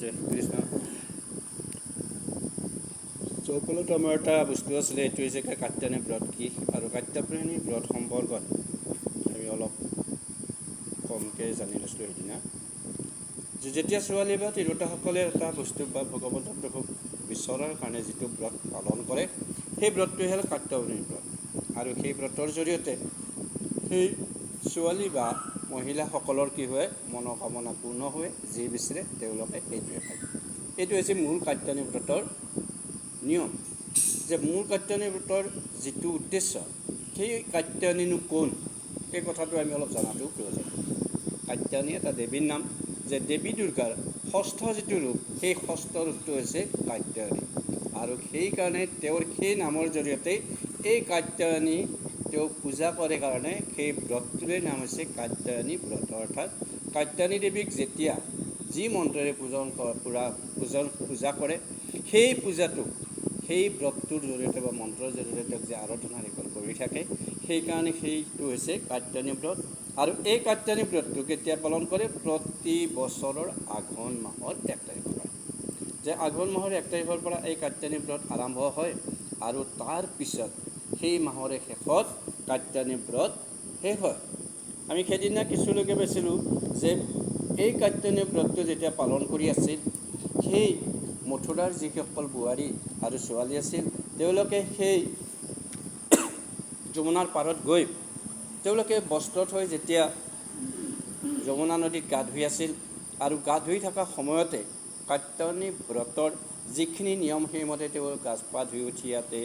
জয় কৃষ্ণ চৌকলত আমাৰ এটা বস্তু আছিলে, এইটো হৈছে কাত্যায়নী ব্ৰত কি আৰু কাত্যায়নী ব্ৰত সম্পৰ্কত আমি অলপ কমকৈ জানি লৈছিলোঁ সেইদিনা। যেতিয়া ছোৱালী বা তিৰোতাসকলে এটা বস্তু বা ভগৱন্তৰ প্ৰভুক বিচৰাৰ কাৰণে যিটো ব্ৰত পালন কৰে, সেই ব্ৰতটোৱে হ'ল কাত্যায়নী ব্ৰত। আৰু সেই ব্ৰতৰ জৰিয়তে সেই ছোৱালী বা মহিলাসকলৰ কি হয়, মনোকামনা পূৰ্ণ হয়, যি বিচাৰে তেওঁলোকে সেইটোৱে পায়। এইটো হৈছে মূল কাত্যায়নী ব্ৰতৰ নিয়ম। যে মূল কাত্যায়নী ব্ৰতৰ যিটো উদ্দেশ্য, সেই কাত্যায়নীনো কোন, সেই কথাটো আমি অলপ জনাটো প্ৰয়োজন। কাত্যায়নী এটা দেৱীৰ নাম, যে দেৱী দুৰ্গাৰ ষষ্ঠ যিটো ৰূপ, সেই ষষ্ঠ ৰূপটো হৈছে কাত্যায়নী। আৰু সেইকাৰণে তেওঁৰ সেই নামৰ জৰিয়তে এই কাত্যায়নী তেওঁক পূজা কৰে কাৰণে সেই ব্ৰতটোৰে নাম হৈছে কাত্যায়নী ব্ৰত। অৰ্থাৎ কাত্যায়নী দেৱীক যেতিয়া যি মন্ত্ৰৰে পূজা কৰে, সেই পূজাটোক সেই ব্ৰতটোৰ জৰিয়তে বা মন্ত্ৰৰ জৰিয়তে তেওঁক যে আৰাধনা কৰি থাকে, সেইকাৰণে সেইটো হৈছে কাত্যায়নী ব্ৰত। আৰু এই কাত্যায়নী ব্ৰতটো কেতিয়া পালন কৰে? প্ৰতি বছৰৰ আঘোণ মাহৰ 1 তাৰিখৰ পৰা। যে আঘোণ মাহৰ 1 তাৰিখৰ পৰা এই কাত্যায়নী ব্ৰত আৰম্ভ হয় আৰু তাৰ পিছত সেই মাহৰে শেষত কাত্যায়নী ব্ৰত শেষ হয়। আমি সেইদিনা কিছুলৈকে পাইছিলোঁ যে এই কাত্যায়নী ব্ৰতটো যেতিয়া পালন কৰি আছিল, সেই মথুৰাৰ যিসকল বোৱাৰী আৰু ছোৱালী আছিল, তেওঁলোকে সেই যমুনাৰ পাৰত গৈ তেওঁলোকে বস্ত্ৰ থৈ যেতিয়া যমুনা নদীত গা ধুই আছিল, আৰু গা ধুই থকা সময়তে কাত্যায়নী ব্ৰতৰ যিখিনি নিয়ম, সেইমতে তেওঁ গা পা ধুই উঠি ইয়াতে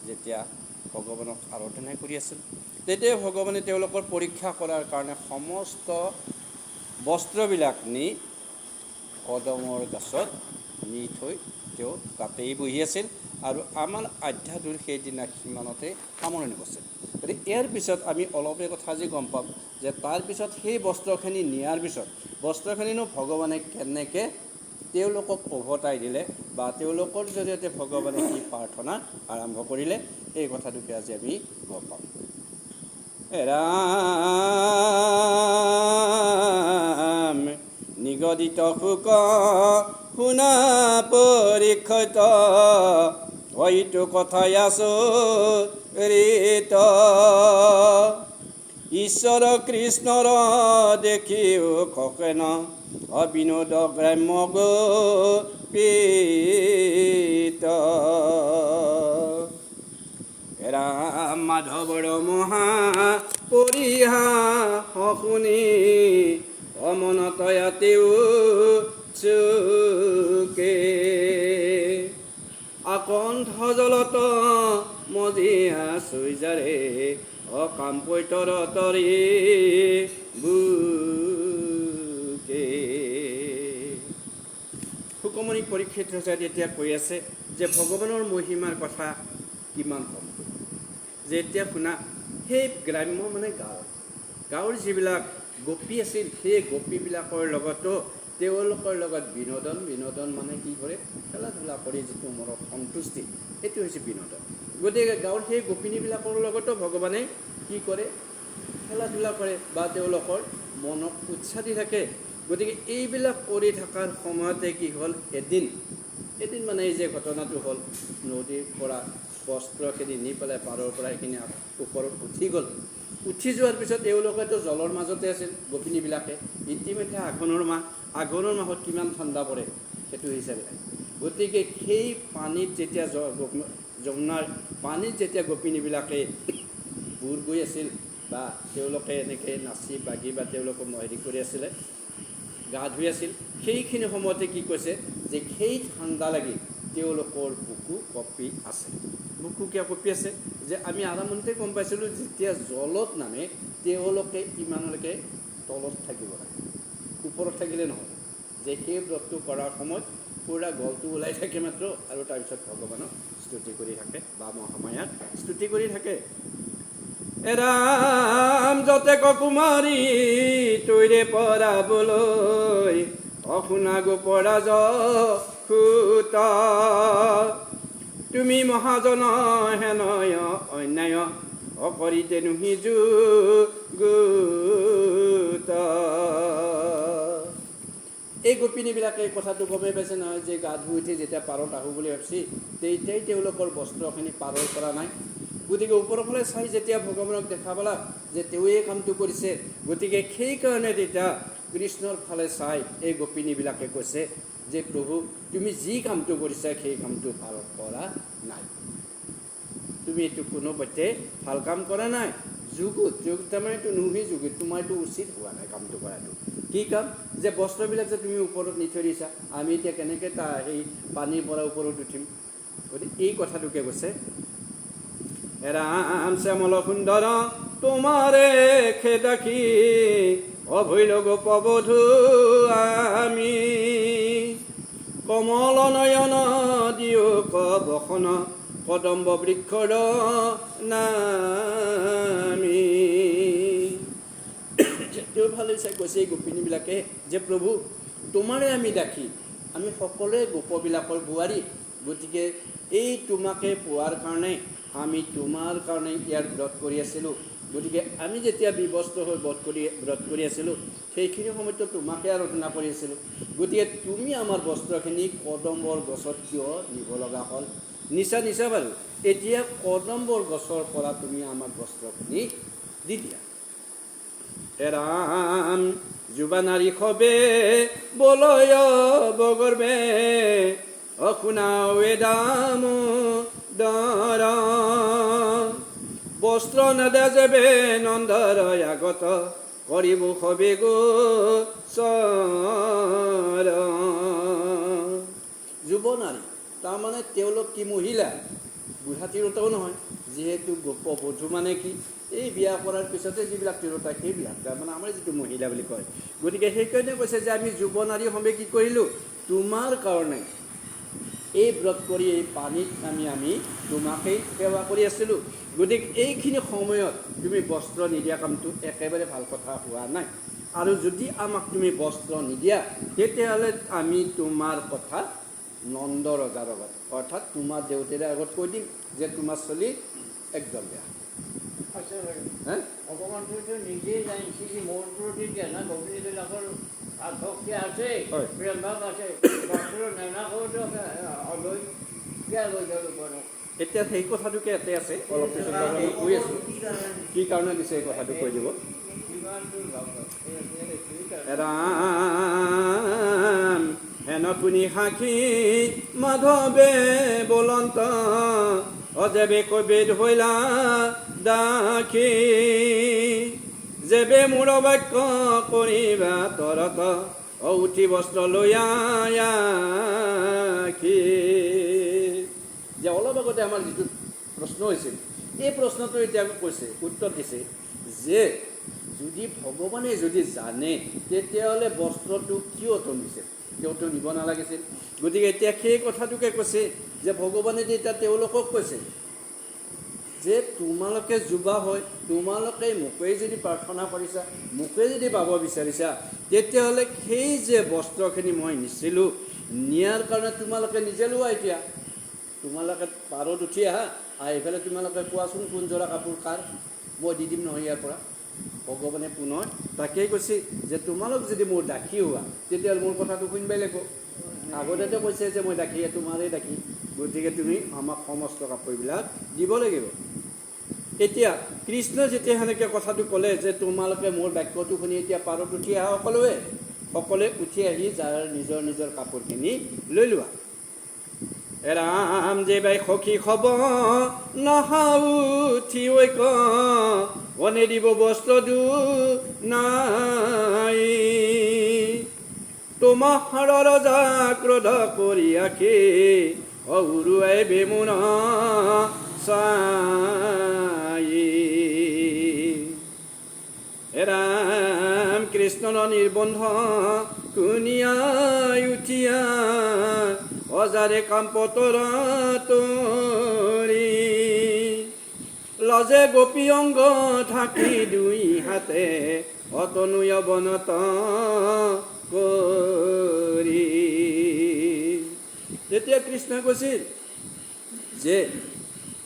যেতিয়া ভগৱানক আৰাধনা কৰি আছিল, তেতিয়া ভগৱানে তেওঁলোকৰ পৰীক্ষা কৰাৰ কাৰণে সমস্ত বস্ত্ৰবিলাক নি কদমৰ গছত নি থৈ তেওঁ তাতেই বহি আছিল। আৰু আমাৰ আধ্যাত্মৰ সেইদিনা সিমানতে সামৰণি গৈছিল। গতিকে ইয়াৰ পিছত আমি অলপে কথা আজি গম পাম যে তাৰপিছত সেই বস্ত্ৰখিনি নিয়াৰ পিছত বস্ত্ৰখিনিনো ভগৱানে কেনেকৈ তেওঁলোকক উভতাই দিলে বা তেওঁলোকৰ জৰিয়তে ভগৱানে কি প্ৰাৰ্থনা আৰম্ভ কৰিলে, এই কথাটোকে আজি আমি গম পাম। ৰাম নিগদিত সুখ শুনা পৰীক্ষিত, হয়তো কথাই আচৰিত, ঈশ্বৰ কৃষ্ণৰ দেখিও ককেন অবিনোদ গ্ৰাম্য গোপীত, ৰাম মাধৱৰ মহা পৰিহাস শুনি অমনত ইয়াতেও চুকে, আকণ্ঠ জলত মজিয়া চুইজাৰে অকাম পৈতৰ তৰি বুকে। সুকমণি পৰীক্ষিত ৰজাই এতিয়া কৈ আছে যে ভগৱানৰ মহিমাৰ কথা কিমান কম। যে এতিয়া শুনা, সেই গ্ৰাম্য মানে গাঁৱৰ যিবিলাক গোপী আছিল, সেই গোপীবিলাকৰ লগতো তেওঁলোকৰ লগত বিনোদন মানে কি কৰে, খেলা ধূলা কৰি যিটো মনত সন্তুষ্টি, সেইটো হৈছে বিনোদন। গতিকে গাঁৱৰ সেই গোপিনীবিলাকৰ লগতো ভগৱানে কি কৰে, খেলা ধূলা কৰে বা তেওঁলোকৰ মনক উৎসাহ দি থাকে। গতিকে এইবিলাক কৰি থকাৰ সময়তে কি হ'ল, এদিন মানে এই যে ঘটনাটো হ'ল, নদীৰ পৰা বস্ত্ৰখিনি নি পেলাই পাৰৰ পৰা সেইখিনি ওপৰত উঠি গ'ল। উঠি যোৱাৰ পিছত তেওঁলোকেতো জলৰ মাজতে আছিল গোপিনীবিলাকে। ইতিমধ্যে আঘোণৰ মাহত কিমান ঠাণ্ডা পৰে সেইটো হিচাপে। গতিকে সেই পানীত যেতিয়া যমুনাৰ পানীত যেতিয়া গোপিনীবিলাকে বুৰ গৈ আছিল বা তেওঁলোকে এনেকৈ নাচি বাগি বা তেওঁলোকে হেৰি কৰি আছিলে, গা ধুই আছিল, সেইখিনি সময়তে কি কৈছে যে সেই ঠাণ্ডা লাগি তেওঁলোকৰ বুকু কঁপি আছে। বুকু কিয় কঁপি আছে? যে আমি আৰম্ভণিতে গম পাইছিলোঁ, যেতিয়া জলত নামে তেওঁলোকে ইমানলৈকে তলত থাকিব লাগে, ওপৰত থাকিলে নহয়। যে সেই ব্ৰতটো কৰাৰ সময়ত পূৰা গলটো ওলাই থাকে মাত্ৰ, আৰু তাৰপিছত ভগৱানক স্তুতি কৰি থাকে বা মহামায়াক স্তুতি কৰি থাকে। ৰাম যতে কুমাৰী তৈৰে পৰাবলৈ, অশুনা গোপৰা যুত, তুমি মহাজন হেনয় অন্যায় অকৰিতে নুহি যুগুত, এই গোপিনীবিলাকে এই কথাটো গমেই পাইছে নহয় যে গা ধুই উঠি যেতিয়া পাৰত আহোঁ বুলি ভাবিছে তেতিয়াই তেওঁলোকৰ বস্ত্ৰখিনি পাৰৰ পৰা নাই। গতিকে ওপৰৰ ফালে চাই যেতিয়া ভগৱানক দেখা পালা যে তেওঁৱে কামটো কৰিছে, গতিকে সেইকাৰণে তেতিয়া কৃষ্ণৰ ফালে চাই এই গোপিনীবিলাকে কৈছে যে প্ৰভু তুমি যি কামটো কৰিছা সেই কামটো ভাল কৰা নাই, তুমি এইটো কোনোপধ্যে ভাল কাম কৰা নাই। যুগ তাৰমানে এইটো নুহি যুগ, তোমাৰ এইটো উচিত হোৱা নাই কামটো কৰাটো। কি কাম? যে বস্ত্ৰবিলাক যে তুমি ওপৰত নি থৈ দিছা, আমি এতিয়া কেনেকৈ সেই পানীৰ পৰা ওপৰত উঠিম? গতিকে এই কথাটোকে কৈছে, ৰাম শ্যামল সুন্দৰ তোমাৰে খেদাখি অভৈল গোপবধূ আমি, কমল নয়ন দিও বসন কদম্ব বৃক্ষৰ নামি। তেওঁ ভালে চাই কৈছে এই গোপিনীবিলাকে যে প্ৰভু তোমাৰে আমি দাসী, আমি সকলোৱে গোপবিলাকৰ বোৱাৰী, গতিকে এই তোমাকে পোৱাৰ কাৰণে আমি তোমাৰ কাৰণে ইয়াৰ ব্ৰত কৰি আছিলোঁ। গতিকে আমি যেতিয়া বিবস্ত্ৰ হৈ ব্ৰত কৰি আছিলোঁ সেইখিনি সময়তো তোমাকে আৰাধনা কৰি আছিলোঁ। গতিকে তুমি আমাৰ বস্ত্ৰখিনি কদম্বৰ গছত কিয় নিব লগা হ'ল? নিচা বাৰু, এতিয়া কদম্বৰ গছৰ পৰা তুমি আমাৰ বস্ত্ৰখিনি দি দিয়া। ৰাম যুৱা নাৰী সবে বলয় বগৰ্বে অশুনাৱে দাম দৰ, বস্ত্ৰ নেদে যেবে নন্দৰ আগত কৰিব সবে গোচৰ। যুৱ নাৰী তাৰমানে তেওঁলোক কি মহিলা, বুঢ়া তিৰোতাও নহয়, যিহেতু গোপবধূ মানে কি এই বিয়া কৰাৰ পিছতে যিবিলাক তিৰোতা সেইবিলাক তাৰমানে আমাৰ যিটো মহিলা বুলি কয়। গতিকে সেইকাৰণে কৈছে যে আমি যুৱ নাৰী সবে কি কৰিলোঁ, তোমাৰ কাৰণে এই ব্ৰত কৰি এই পানীত আমি তোমাকেই সেৱা কৰি আছিলোঁ। গতিকে এইখিনি সময়ত তুমি বস্ত্ৰ নিদিয়া কামটো একেবাৰে ভাল কথা হোৱা নাই। আৰু যদি আমাক তুমি বস্ত্ৰ নিদিয়া তেতিয়াহ'লে আমি তোমাৰ কথা নন্দ ৰজাৰ আগত অৰ্থাৎ তোমাৰ দেউতাৰে আগত কৈ দিম যে তোমাৰ চলি একদম বেয়া। ভগৱানটোতো নিজেই জানিছে যে মোৰ প্ৰতি জ্ঞান গোপিনীবিলাকৰ ভক্তি আছে, প্ৰেম ভাৱ আছে, এতিয়া সেই কথাটোকে ইয়াতে আছে, অলপ পিছত আমি কৈ আছোঁ কি কাৰণে দিছে এই কথাটো কৈ দিব। ৰাম হেন শুনি সাক্ষী মাধৱে বলন্ত অজেবে কবিদ হৈলা দাখি, যেবে মূৰ বাক্য কৰিবা তৰত উঠি বস্ত্ৰ লৈ আখি। যে অলপ আগতে আমাৰ যিটো প্ৰশ্ন হৈছিল এই প্ৰশ্নটো এতিয়া কৈছে, উত্তৰ দিছে যে যদি ভগৱানে যদি জানে তেতিয়াহ'লে বস্ত্ৰটো কিয় নিছে, তেওঁতো নিব নালাগিছিল। গতিকে এতিয়া সেই কথাটোকে কৈছে যে ভগৱানে এতিয়া তেওঁলোকক কৈছে যে তোমালোকে যুৱা হয়, তোমালোকে মোকেই যদি প্ৰাৰ্থনা কৰিছা, মোকেই যদি পাব বিচাৰিছা, তেতিয়াহ'লে সেই যে বস্ত্ৰখিনি মই নিছিলোঁ নিয়াৰ কাৰণে তোমালোকে নিজে লোৱা। এতিয়া তোমালোকে পাৰত উঠি আহা, আহি পেলাই তোমালোকে কোৱাচোন কোন যোৰা কাপোৰ কাৰ, মই দি দিম নহয় ইয়াৰ পৰা। ভগৱানে পুনৰ তাকেই কৈছে যে তোমালোক যদি মোৰ দাসী হোৱা তেতিয়াহ'লে মোৰ কথাটো শুনিবই লাগিব। আগতেতো কৈছে যে মই দাসী, তোমাৰেই দাসী, গতিকে তুমি আমাক সমস্ত কাপোৰবিলাক দিব লাগিব। এতিয়া কৃষ্ণ যেতিয়া সেনেকৈ কথাটো ক'লে যে তোমালোকে মোৰ বাক্যটো শুনি এতিয়া পাৰত উঠি আহা, সকলোৱে উঠি আহি যাৰ নিজৰ নিজৰ কাপোৰখিনি লৈ লোৱা। ৰাম যে বাই সখী খব নহাও উঠি ঐক অনে দিব বস্ত্ৰ নাই, তোমাৰ ৰজা ক্ৰোধ কৰি আখি অউৰুৱাই বেমুন চাই। ৰাম কৃষ্ণৰ নিৰ্বন্ধ কুনিয়াই উঠিয়া অজাৰে কাম্পতৰ তৰি, লজে গোপী অংগ ঢাকি দুই হাতে অতনু অৱনত কৰি। তেতিয়া কৃষ্ণই কৈছিল যে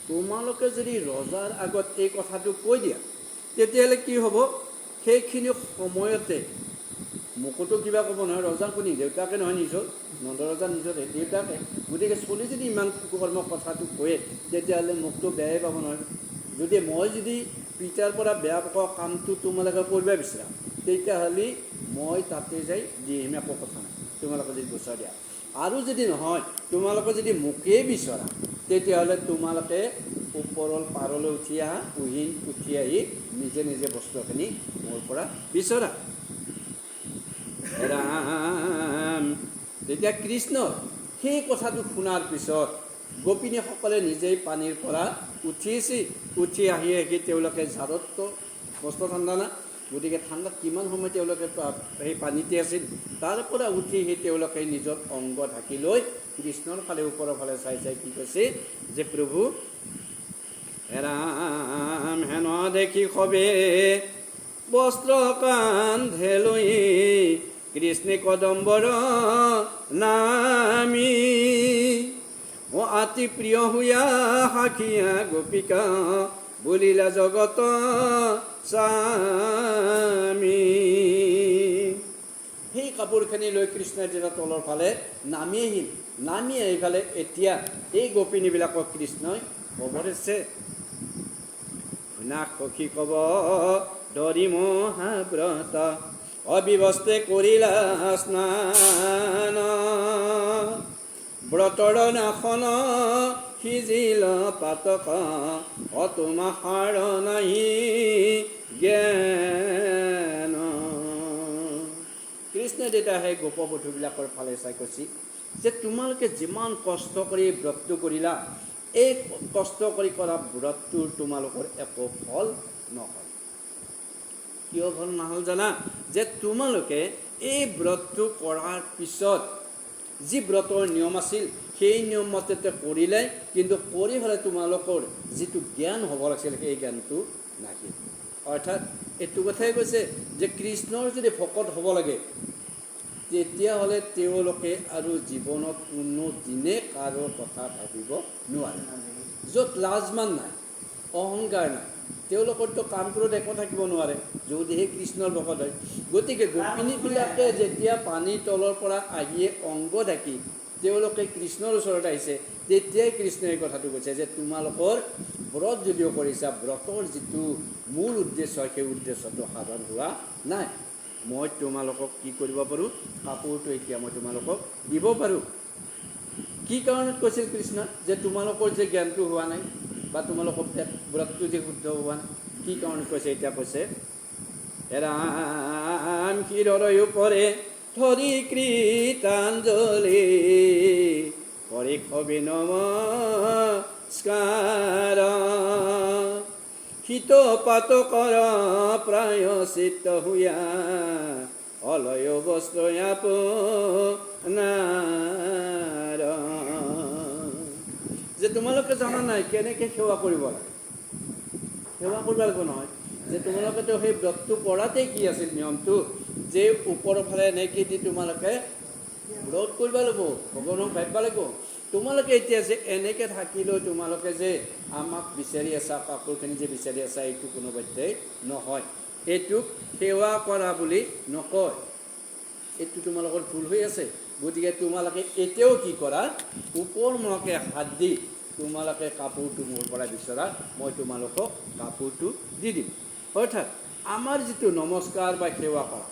তোমালোকে যদি ৰজাৰ আগত এই কথাটো কৈ দিয়া তেতিয়াহ'লে কি হ'ব, সেইখিনি সময়তে মোকোতো কিবা ক'ব নহয়, ৰজা কোনি? দেউতাকে নহয় নিজৰ, নন্দ ৰজা নিজৰ দেউতাকে। গতিকে চলি যদি ইমান কুকৰ্ম কথাটো কয়ে, তেতিয়াহ'লে মোকতো বেয়াই পাব নহয়। মই যদি পিতাৰ পৰা বেয়া পোৱা কামটো তোমালোকে কৰিব বিচাৰা, তেতিয়াহ'লে মই তাতে যাই দি আহিম, একো কথা নাই, তোমালোকে যদি গোচৰ দিয়া। আৰু যদি নহয়, তোমালোকে যদি মোকেই বিচৰা, তেতিয়াহ'লে তোমালোকে ওপৰৰ পাৰলৈ উঠি আহা, উঠি আহি নিজে নিজে বস্তুখিনি মোৰ পৰা বিচৰা। ৰাম। তেতিয়া কৃষ্ণ সেই কথাটো শুনাৰ পিছত গোপিনীসকলে নিজেই পানীৰ পৰা উঠি আহি তেওঁলোকে ঝাৰত বস্ত্ৰ ঠাণ্ডা না, গতিকে ঠাণ্ডাত কিমান সময় তেওঁলোকে সেই পানীতে আছিল, তাৰ পৰা উঠি তেওঁলোকে নিজৰ অংগ ঢাকি লৈ কৃষ্ণৰ ফালে ওপৰৰ ফালে চাই চাই কি কৈছে যে প্ৰভু ৰাম হেন দেখি সবে বস্ত্ৰ কান্ধে লৈ কৃষ্ণে কদম্বৰ নামি অতি প্ৰিয় হুয়া সাখিয়া গোপিকা বুলিলা জগত স্বামী। সেই কাপোৰখিনি লৈ কৃষ্ণই তেতিয়া তলৰ ফালে নামি আহি ফালে এতিয়া এই গোপিনীবিলাকক কৃষ্ণই ক'ব দিছে, শুনা সখী কব ধৰি মহাব্ৰত অবিবস্তে কৰিলা স্নান, ব্ৰতৰ নাখন সিজিল পাতক অতোমা সাৰ নাহি জ্ঞান। কৃষ্ণই তেতিয়া সেই গোপবধূবিলাকৰ ফালে চাই কৈছে যে তোমালোকে যিমান কষ্ট কৰি ব্ৰতটো কৰিলা, এই কষ্ট কৰি কৰা ব্ৰতটোৰ তোমালোকৰ একো ফল নহয়। কিয় ফল নহ'ল জানা? যে তোমালোকে এই ব্ৰতটো কৰাৰ পিছত যি ব্ৰতৰ নিয়ম আছিল সেই নিয়ম মতে কৰিলে, কিন্তু কৰি হ'লে তোমালোকৰ যিটো জ্ঞান হ'ব লাগিছিল সেই জ্ঞানটো নাহিল। অৰ্থাৎ এইটো কথাই কৈছে যে কৃষ্ণৰ যদি ভকত হ'ব লাগে, তেতিয়াহ'লে তেওঁলোকে আৰু জীৱনত কোনো দিনে কাৰো কথা ভাবিব নোৱাৰে। য'ত লাজমান নাই, অহংকাৰ নাই, তেওঁলোকৰতো কাম কৰোঁতে একো থাকিব নোৱাৰে যদিহে কৃষ্ণৰ ভকত হয়। গতিকে গোপিনীবিলাকে যেতিয়া পানীৰ তলৰ পৰা আহিয়ে অংগ ঢাকি তেওঁলোকে কৃষ্ণৰ ওচৰত আহিছে, তেতিয়াই কৃষ্ণই এই কথাটো কৈছে যে তোমালোকৰ ব্ৰত যদিও কৰিছা, ব্ৰতৰ যিটো মূল উদ্দেশ্য সেই উদ্দেশ্যটো সাধন হোৱা নাই। মই তোমালোকক কি কৰিব পাৰোঁ? কাপোৰটো এতিয়া মই তোমালোকক দিব পাৰোঁ। কি কাৰণত কৈছিল কৃষ্ণ যে তোমালোকৰ যে জ্ঞানটো হোৱা নাই বা তোমালোকৰ ব্ৰতটো যে শুদ্ধ হোৱা নাই, কি কাৰণত কৈছে? এতিয়া কৈছে ৰাম শিৰৰ ওপৰে ধৰি কৃতাঞ্জলি কৰি সবে নমস্কাৰ, শীত পাত কৰ প্ৰায়শ্চিত্ত হুয়া অলয় বস্ত্ৰ আপোনাৰ। যে তোমালোকে জানা নাই কেনেকৈ সেৱা কৰিব লাগে? সেৱা কৰিব লাগিব নহয়, যে তোমালোকেতো সেই ব্ৰতটো কৰাতেই কি আছিল নিয়মটো, যে ওপৰৰ ফালে এনেকৈ দি তোমালোকে ব্ৰত কৰিব লাগিব, ভগৱানক ভাবিব লাগিব। তোমালোকে এতিয়া যে এনেকৈ থাকিলেও তোমালোকে যে আমাক বিচাৰি আছা, কাপোৰখিনি যে বিচাৰি আছা, এইটো কোনোবাতেই নহয়। এইটোক সেৱা কৰা বুলি নকয়, এইটো তোমালোকৰ ভুল হৈ আছে। গতিকে তোমালোকে এতিয়াও কি কৰা? ওপৰমুৱাকৈ হাত দি তোমালোকে কাপোৰটো মোৰ পৰা বিচৰা, মই তোমালোকক কাপোৰটো দি দিম। অৰ্থাৎ আমাৰ যিটো নমস্কাৰ বা সেৱা কৰা,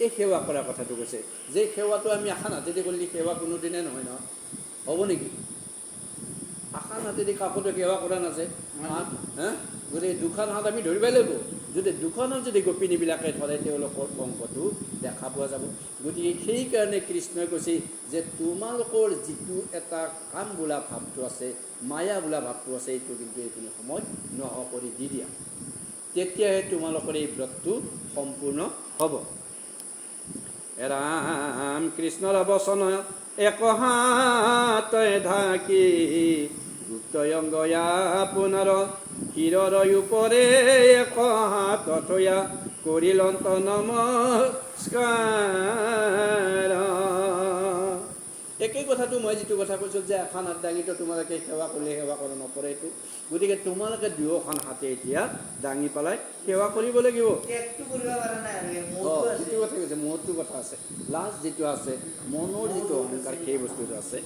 এই সেৱা কৰা কথাটো কৈছে যে সেৱাটো আমি আশা নাতেদি কৰিলে সেৱা কোনোদিনে নহয় নহয়, হ'ব নেকি? আশা নাতেদি কাপোৰটো সেৱা কৰা নাযায়। গতিকে দুখন হাত আমি ধৰিবই লাগিব। যদি দুখন হাত যদি গোপিনীবিলাকে ধৰে, তেওঁলোকৰ অংগটো দেখা পোৱা যাব। গতিকে সেইকাৰণে কৃষ্ণই কৈছে যে তোমালোকৰ যিটো এটা কাম বোলা ভাৱটো আছে, মায়া বোলা ভাৱটো আছে, এইটো কিন্তু এইখিনি সময় নোহোৱা কৰি দি দিয়া, তেতিয়াহে তোমালোকৰ এই ব্ৰতটো সম্পূৰ্ণ হ'ব। ৰাম কৃষ্ণৰ বচন এক হাতই ঢাকি গুপ্ত অংগয়া আপোনাৰ শিৰৰ ওপৰে এক হাত থয়া কৰিলন্ত নমস্কাৰ। একে কথাটো মই যিটো কথা কৈছোঁ যে এখন হাত দাঙিতো তোমালোকে সেৱা কৰিলে সেৱা কৰা নকৰে এইটো গতিকে তোমালোকে দুয়োখন হাতে এতিয়া দাঙি পেলাই সেৱা কৰিব লাগিব যিটো কথা কৈছে মহৎটো কথা আছে লাষ্ট যিটো আছে মনৰ যিটো অহংকাৰ সেই বস্তুটো আছে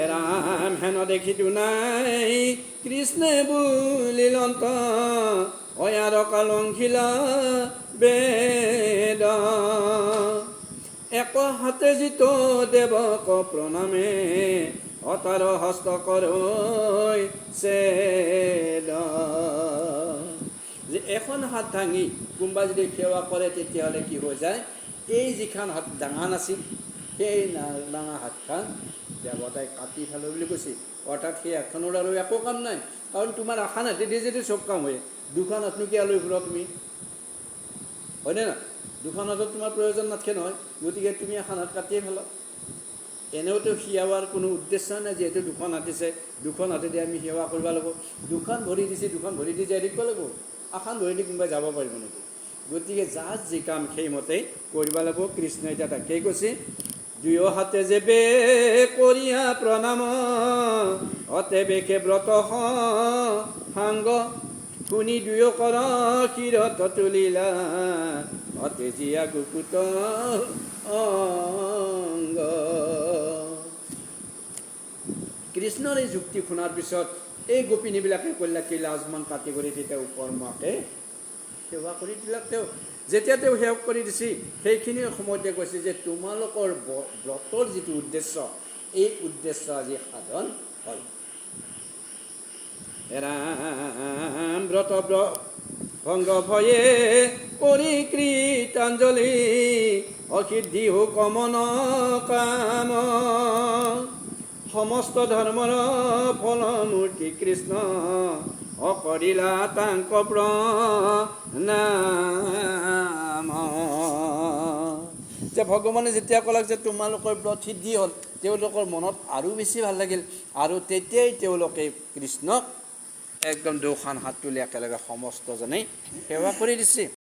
এৰাম হেন দেখিতো নাই কৃষ্ণে বুলিলন্ত অয়াৰ কালংখিলা বেদ এক হাতে জিত দেৱক প্ৰণামে অতাৰ হস্ত কৰৈ চেদ যে এখন হাত ভাঙি কোনোবা যদি সেৱা কৰে তেতিয়াহ'লে কি হৈ যায় এই যিখন হাত ডাঙা নাছিল সেই ডাঙা হাতখন দেৱতাই কাটি পেলাব বুলি কৈছে অৰ্থাৎ সেই হাতখনৰ আৰু একো কাম নাই কাৰণ তোমাৰ এখন হাতেদি যদি চব কাম হয় দুখন হাতনো কিয় লৈ ফুৰা তুমি হয়নে না দুখন হাতত তোমাৰ প্ৰয়োজন নাথাকে নহয় গতিকে তুমি এখন হাত কাটিয়ে পেলাও এনেওতো সেৱাৰ কোনো উদ্দেশ্য নাই যিহেতু দুখন হাতিছে দুখন হাতেদি আমি সেৱা কৰিব লাগিব দুখন ভৰি দিছে দুখন ভৰি দি যাই দিব লাগিব এখন ভৰি দি কোনোবাই যাব পাৰিব নেকি গতিকে যাৰ যি কাম সেইমতেই কৰিব লাগিব কৃষ্ণই এতিয়া তাকেই কৈছে দুয়ো হাতে যেবে কৰিয়া প্ৰণাম অতে বেশে ব্ৰত সাংগ শুনি দুয়ো কৰ শিৰত তুলিলা অতে জীয়া গুকুত অংগ কৃষ্ণৰ এই যুক্তি শুনাৰ পিছত এই গোপিনীবিলাকে কল্যাণ কি লাজমান কাটি কৰি তেতিয়া ওপৰ মাকে সেৱা কৰি দিলাক তেওঁ যেতিয়া তেওঁ সেৱা কৰি দিছে সেইখিনি সময়তে কৈছে যে তোমালোকৰ ব্ৰতৰ যিটো উদ্দেশ্য এই উদ্দেশ্য আজি সাধন হ'ল ৰাম ব্ৰত ভংগ ভয়ে কৰি কৃতাঞ্জলি অসিদ্ধি হুকমন কাম সমস্ত ধৰ্মৰ ফলমূৰ্তি কৃষ্ণ অকৰিলা তাংক প্ৰণাম যে ভগৱানে যেতিয়া ক'লাক যে তোমালোকৰ ব্ৰত সিদ্ধি হ'ল তেওঁলোকৰ মনত আৰু বেছি ভাল লাগিল আৰু তেতিয়াই তেওঁলোকে কৃষ্ণক একদম দুখন হাত তুলি একেলগে সমস্তজনেই সেৱা কৰি দিছে